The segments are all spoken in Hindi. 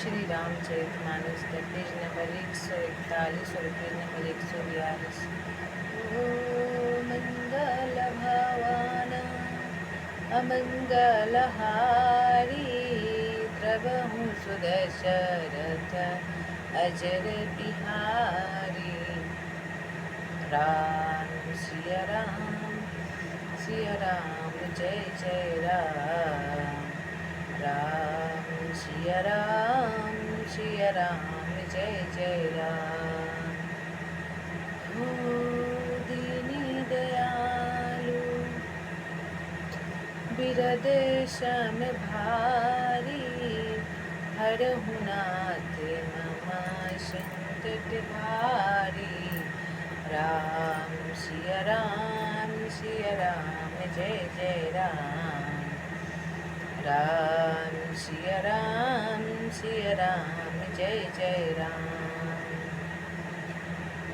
श्री रामचरितमानस का पेज नंबर 141 और पेज नंबर 142। ओ मंगल भवन अमंगलहारी द्रवहु सुदशरथ अजर बिहारी। राम सिया राम जय जय राम। राम सिया राम जय जय राम। हो दीनी दयालु बिरदेशम भारी हरहु नाथ मम संकट भारी। राम सिया राम जय जय राम। राम सिया राम जय जय राम।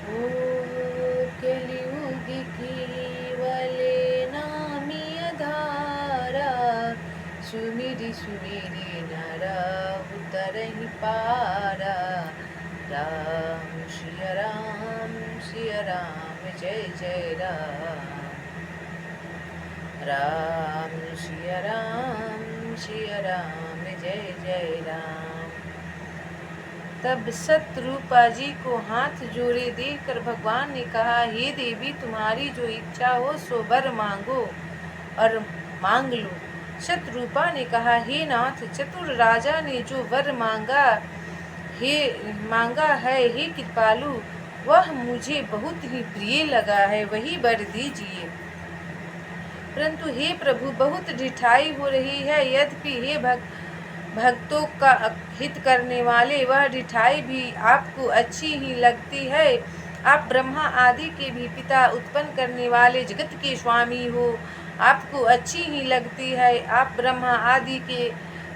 ओ कलियुग केवले नामी आधारा सुमिरि नर उतरहि पारा। राम सिया राम जय जय राम। राम सिया राम जय जय राम। तब शत्रुपा जी को हाथ जोड़े देखकर भगवान ने कहा, हे देवी, तुम्हारी जो इच्छा हो सो वर मांगो और मांग लो। शत्रुपा ने कहा, हे नाथ, चतुर राजा ने जो वर मांगा है, हे कृपालु, वह मुझे बहुत ही प्रिय लगा है, वही वर दीजिए। परंतु हे प्रभु, बहुत ढिठाई हो रही है। यद्यपि हे भक्तों का हित करने वाले, वह ढिठाई भी आपको अच्छी ही लगती है। आप ब्रह्मा आदि के भी पिता उत्पन्न करने वाले जगत के स्वामी हो, आपको अच्छी ही लगती है। आप ब्रह्मा आदि के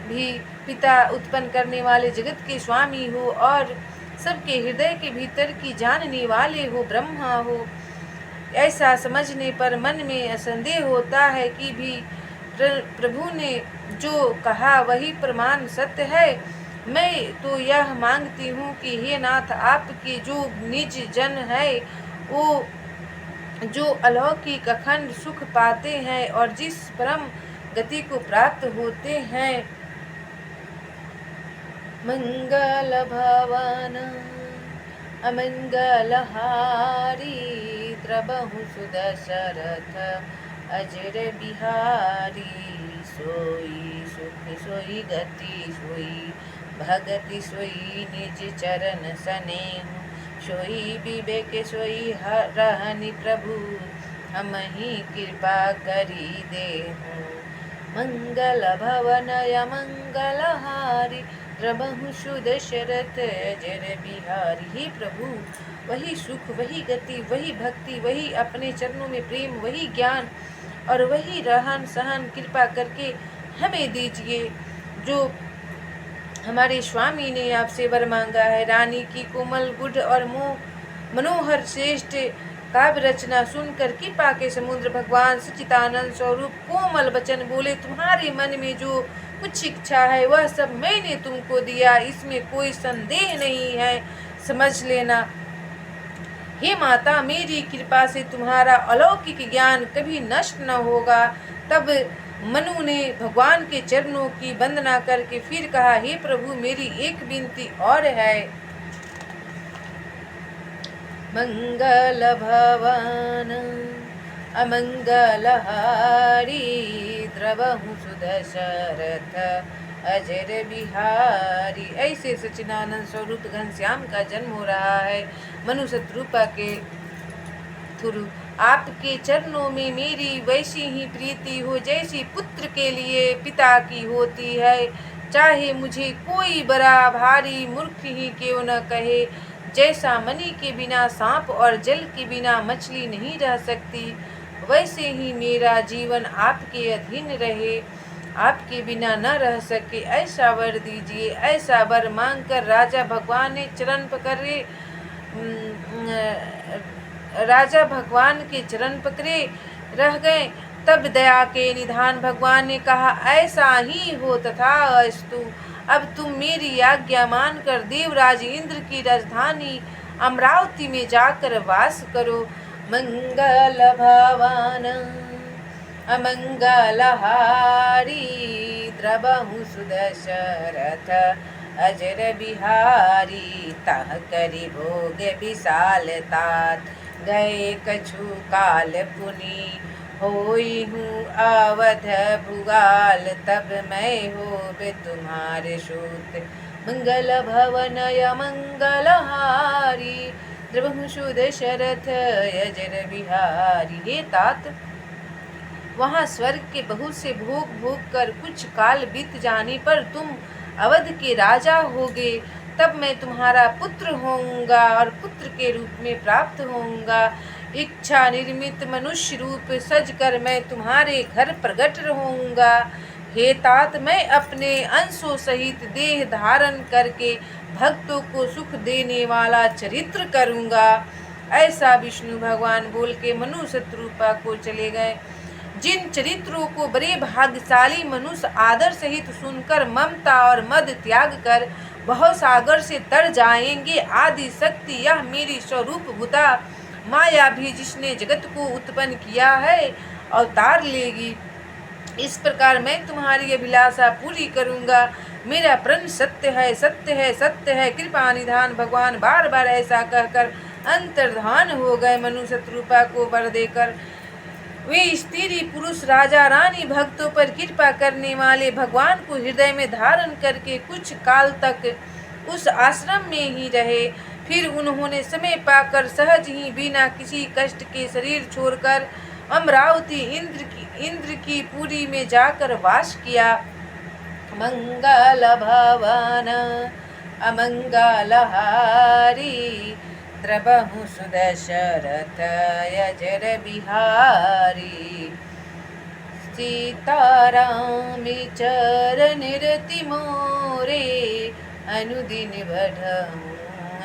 भी पिता उत्पन्न करने वाले जगत के स्वामी हो और सबके हृदय के भीतर की जानने वाले हो, ब्रह्मा हो। ऐसा समझने पर मन में संदेह होता है कि भी प्रभु ने जो कहा वही प्रमाण सत्य है। मैं तो यह मांगती हूँ कि हे नाथ, आपके जो निज जन है, वो जो अलौकिक अखंड सुख पाते हैं और जिस परम गति को प्राप्त होते हैं, मंगल भवन अमंगलहारी द्रवहु सुदशरथ अजर बिहारी। सोई सुख सोई गति सोई भगति सोई निज चरण सनेहु। सोई विवेक सोई रहनि प्रभु हमहि कृपा करी देहु। मंगल भवन अमंगलहारी द्रवहु सुदशरथ अजर बिहारी। हे प्रभु, वही सुख, वही गति, वही भक्ति, वही अपने चरणों में प्रेम, वही ज्ञान और वही रहन सहन कृपा करके हमें दीजिए जो हमारे स्वामी ने आपसे वर मांगा है। रानी की कोमल गुड और मनोहर श्रेष्ठ काव्य रचना सुनकर कृपा के समुद्र भगवान सच्चिदानंद स्वरूप कोमल वचन बोले, तुम्हारे मन में जो कुछ इच्छा है वह सब मैंने तुमको दिया, इसमें कोई संदेह नहीं है, समझ लेना। हे माता, मेरी कृपा से तुम्हारा अलौकिक ज्ञान कभी नष्ट न होगा। तब मनु ने भगवान के चरणों की वंदना करके फिर कहा, हे प्रभु, मेरी एक विनती और है। मंगल भवन अमंगलहारी द्रवहु सुदशरथ अजर बिहारी। ऐसे सच्चिदानंद स्वरूप घनश्याम का जन्म हो रहा है मनु शत्रुपा के थ्रू। आपके चरणों में मेरी वैसी ही प्रीति हो जैसी पुत्र के लिए पिता की होती है। चाहे मुझे कोई बड़ा भारी मूर्ख ही क्यों न कहे, जैसा मणि के बिना सांप और जल के बिना मछली नहीं रह सकती, वैसे ही मेरा जीवन आपके अधीन रहे, आपके बिना न रह सके, ऐसा वर दीजिए। ऐसा वर मांगकर राजा भगवान के चरण पकड़े रह गए। तब दया के निधान भगवान ने कहा, ऐसा ही हो तथास्तु। अब तुम मेरी आज्ञा मानकर देवराज इंद्र की राजधानी अमरावती में जाकर वास करो। मंगल भवन अमंगलहारी द्रबहु सुदशरथ अजर बिहारी। तह करि भोग विशालतात गए कछु काल पुनि। होई हूँ अवध भुगाल तब मैं होबे तुम्हारे सूत। मंगल भवन अमंगलहारी द्रबहु सुदशरथ अजर बिहारी। हे तात, वहाँ स्वर्ग के बहुत से भोग भोग कर कुछ काल बीत जाने पर तुम अवध के राजा होगे। तब मैं तुम्हारा पुत्र होऊंगा और पुत्र के रूप में प्राप्त होऊंगा। इच्छा निर्मित मनुष्य रूप सज कर मैं तुम्हारे घर प्रकट रहूंगा। हे तात, मैं अपने अंशों सहित देह धारण करके भक्तों को सुख देने वाला चरित्र करूंगा। ऐसा विष्णु भगवान बोल के मनु शत्रुपा को चले गए। जिन चरित्रों को बड़े भाग्यशाली मनुष्य आदर सहित सुनकर ममता और मद त्याग कर बहुत सागर से तर जाएंगे। आदि शक्ति यह मेरी स्वरूप भूता माया भी जिसने जगत को उत्पन्न किया है अवतार लेगी। इस प्रकार मैं तुम्हारी अभिलाषा पूरी करूंगा। मेरा प्रण सत्य है, सत्य है, सत्य है, कृपा निधान। भगवान बार बार ऐसा कहकर अंतर्धान हो गए। मनु शत्रुपा को वर देकर वे स्त्री पुरुष राजा रानी भक्तों पर कृपा करने वाले भगवान को हृदय में धारण करके कुछ काल तक उस आश्रम में ही रहे। फिर उन्होंने समय पाकर सहज ही बिना किसी कष्ट के शरीर छोड़कर अमरावती इंद्र की पुरी में जाकर वास किया। मंगल भवन अमंगलहारी द्रबहु सुदशरथ अजर बिहारी। सीताराम चरण रति मोरे अनुदिन बढ़हु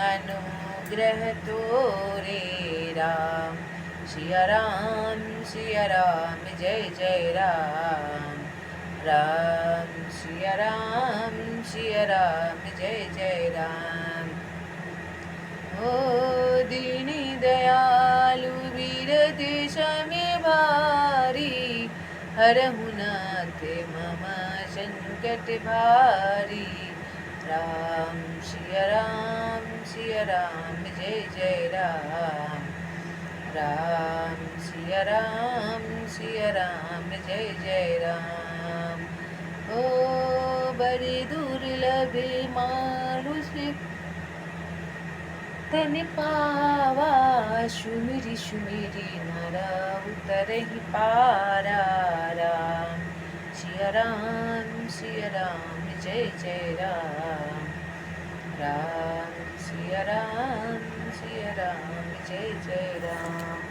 अनुग्रह तोरे। राम सिया राम जय जय राम। राम सिया राम जय जय राम। ओ दीनी दयालु वीर देश में भारी हरहु नाथ मम संकट भारी। राम सिया राम जय जय राम। राम सिया राम जय जय राम। ओ बड़ी दुर्लभ मानुष तन पावा सुमिरी सुमिरी नरा उतरहि पारा। राम सिया राम जय जय राम। राम सिया राम जय जय राम।